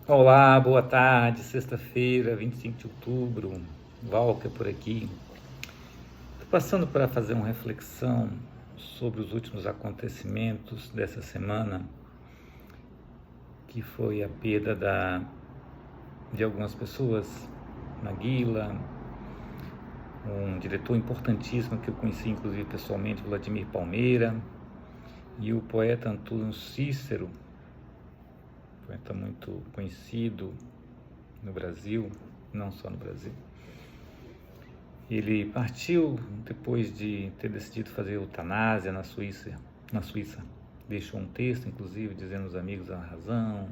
Olá, boa tarde, sexta-feira, 25 de outubro, Walker por aqui. Estou passando para fazer uma reflexão sobre os últimos acontecimentos dessa semana, que foi a perda de algumas pessoas, Naguila, um diretor importantíssimo que eu conheci inclusive pessoalmente, Vladimir Palmeira, e o poeta Antônio Cícero, poeta muito conhecido no Brasil, não só no Brasil. Ele partiu depois de ter decidido fazer eutanásia na Suíça. Deixou um texto, inclusive, dizendo aos amigos a razão.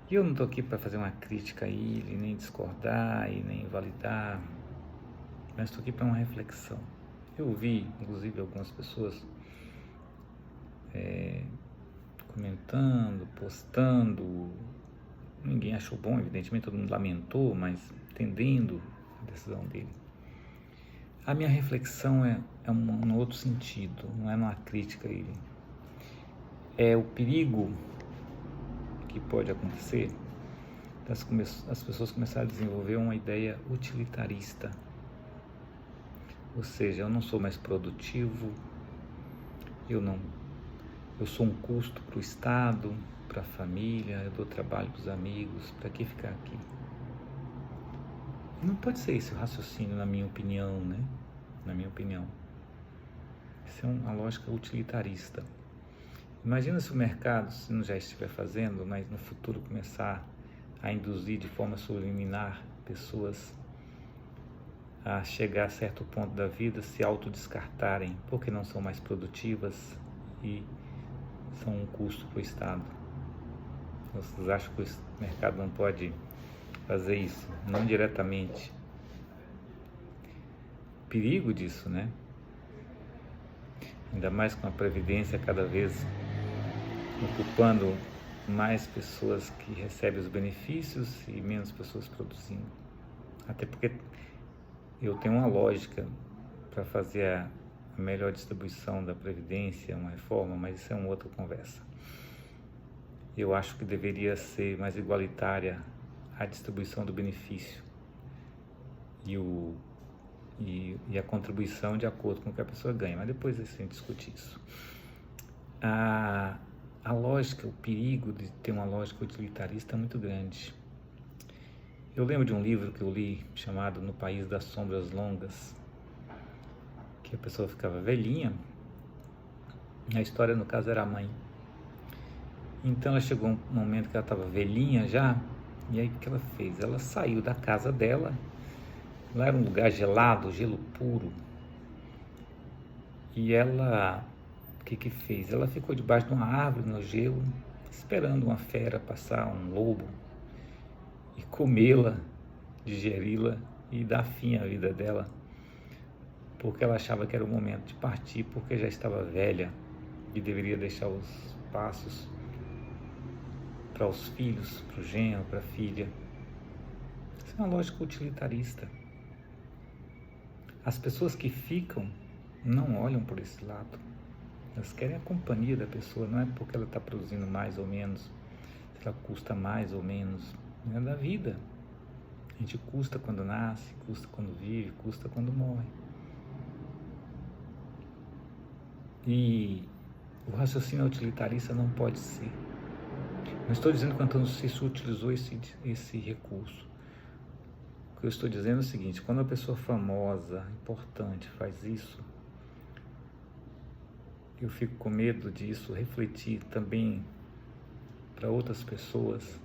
E eu não estou aqui para fazer uma crítica a ele, nem discordar e nem invalidar, mas estou aqui para uma reflexão. Eu vi, inclusive, algumas pessoas comentando, postando. Ninguém achou bom, evidentemente, todo mundo lamentou, mas entendendo a decisão dele. A minha reflexão é um outro sentido, não é uma crítica a ele. É o perigo que pode acontecer as pessoas começarem a desenvolver uma ideia utilitarista. Ou seja, eu não sou mais produtivo, eu sou um custo para o Estado, para a família, eu dou trabalho para os amigos, para que ficar aqui? Não pode ser esse o raciocínio, na minha opinião, né? Na minha opinião. Isso é uma lógica utilitarista. Imagina se o mercado, se não já estiver fazendo, mas no futuro começar a induzir de forma subliminar pessoas a chegar a certo ponto da vida, se autodescartarem, porque não são mais produtivas e são um custo para o Estado. Vocês acham que o mercado não pode fazer isso? Não diretamente. O perigo disso, né? Ainda mais com a Previdência cada vez ocupando mais pessoas que recebem os benefícios e menos pessoas produzindo. Até porque eu tenho uma lógica para fazer a melhor distribuição da Previdência, uma reforma, mas isso é uma outra conversa. Eu acho que deveria ser mais igualitária a distribuição do benefício e a contribuição de acordo com o que a pessoa ganha, mas depois a gente discute isso. A lógica, o perigo de ter uma lógica utilitarista é muito grande. Eu lembro de um livro que eu li chamado No País das Sombras Longas, que a pessoa ficava velhinha, a história no caso era a mãe. Então ela chegou um momento que ela estava velhinha já, e aí o que ela fez? Ela saiu da casa dela, lá era um lugar gelado, gelo puro, e ela, o que fez? Ela ficou debaixo de uma árvore no gelo, esperando uma fera passar, um lobo, e comê-la, digeri-la e dar fim à vida dela, porque ela achava que era o momento de partir, porque já estava velha e deveria deixar os passos para os filhos, para o genro, para a filha. Isso é uma lógica utilitarista. As pessoas que ficam não olham por esse lado. Elas querem a companhia da pessoa, não é porque ela está produzindo mais ou menos, se ela custa mais ou menos. É da vida. A gente custa quando nasce, custa quando vive, custa quando morre. E o raciocínio utilitarista não pode ser. Não estou dizendo que o Antônio Cícero utilizou esse recurso. O que eu estou dizendo é o seguinte: quando uma pessoa famosa, importante, faz isso, eu fico com medo disso refletir também para outras pessoas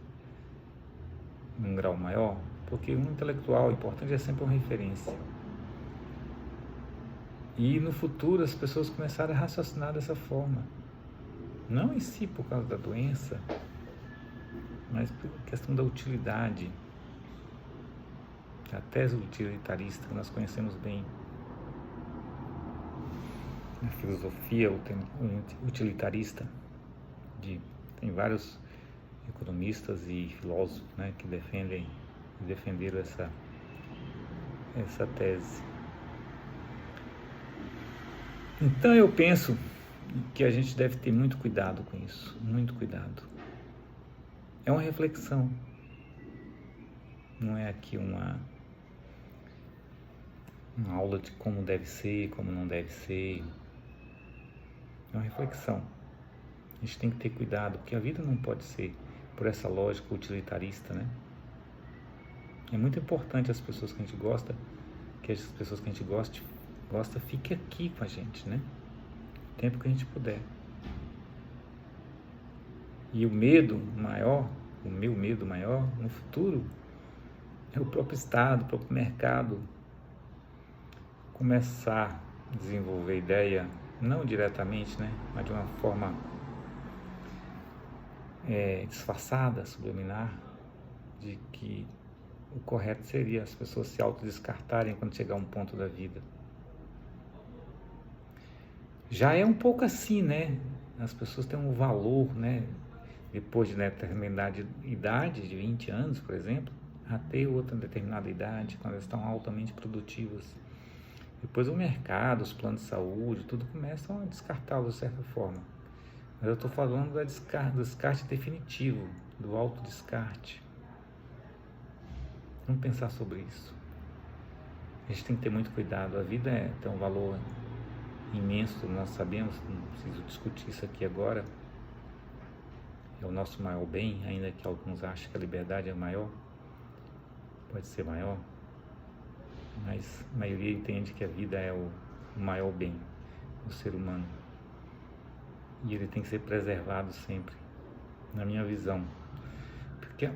num grau maior, porque um intelectual importante é sempre uma referência. E no futuro as pessoas começaram a raciocinar dessa forma, não em si por causa da doença, mas por questão da utilidade, a tese utilitarista que nós conhecemos bem. Na filosofia utilitarista, tem vários economistas e filósofos, né, que defenderam essa tese. Então eu penso que a gente deve ter muito cuidado com isso, muito cuidado. É uma reflexão. Não é aqui uma aula de como deve ser, como não deve ser. É uma reflexão. A gente tem que ter cuidado, porque a vida não pode ser por essa lógica utilitarista, né? É muito importante as pessoas que a gente gosta, que as pessoas que a gente gosta fiquem aqui com a gente, né? O tempo que a gente puder. E o medo maior, o meu medo maior no futuro é o próprio Estado, o próprio mercado começar a desenvolver ideia, não diretamente, né? Mas de uma forma disfarçada, subliminar, de que o correto seria as pessoas se autodescartarem quando chegar a um ponto da vida. Já é um pouco assim, né? As pessoas têm um valor, né? Depois de determinada idade, de 20 anos, por exemplo, até outra determinada idade, quando elas estão altamente produtivas. Depois o mercado, os planos de saúde, tudo começam a descartá-los de certa forma. Mas eu estou falando do descarte definitivo, do autodescarte. Vamos pensar sobre isso. A gente tem que ter muito cuidado. A vida tem um valor imenso, nós sabemos, não preciso discutir isso aqui agora. É o nosso maior bem, ainda que alguns achem que a liberdade é maior, pode ser maior, mas a maioria entende que a vida é o maior bem do ser humano. E ele tem que ser preservado sempre, na minha visão.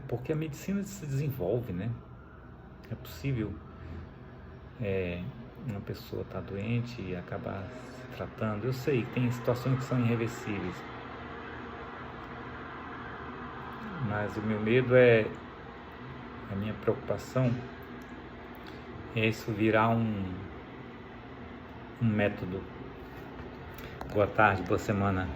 Porque a medicina se desenvolve, né? É possível uma pessoa estar doente e acabar se tratando. Eu sei que tem situações que são irreversíveis, mas o meu medo a minha preocupação é isso virar um método. Boa tarde, boa semana.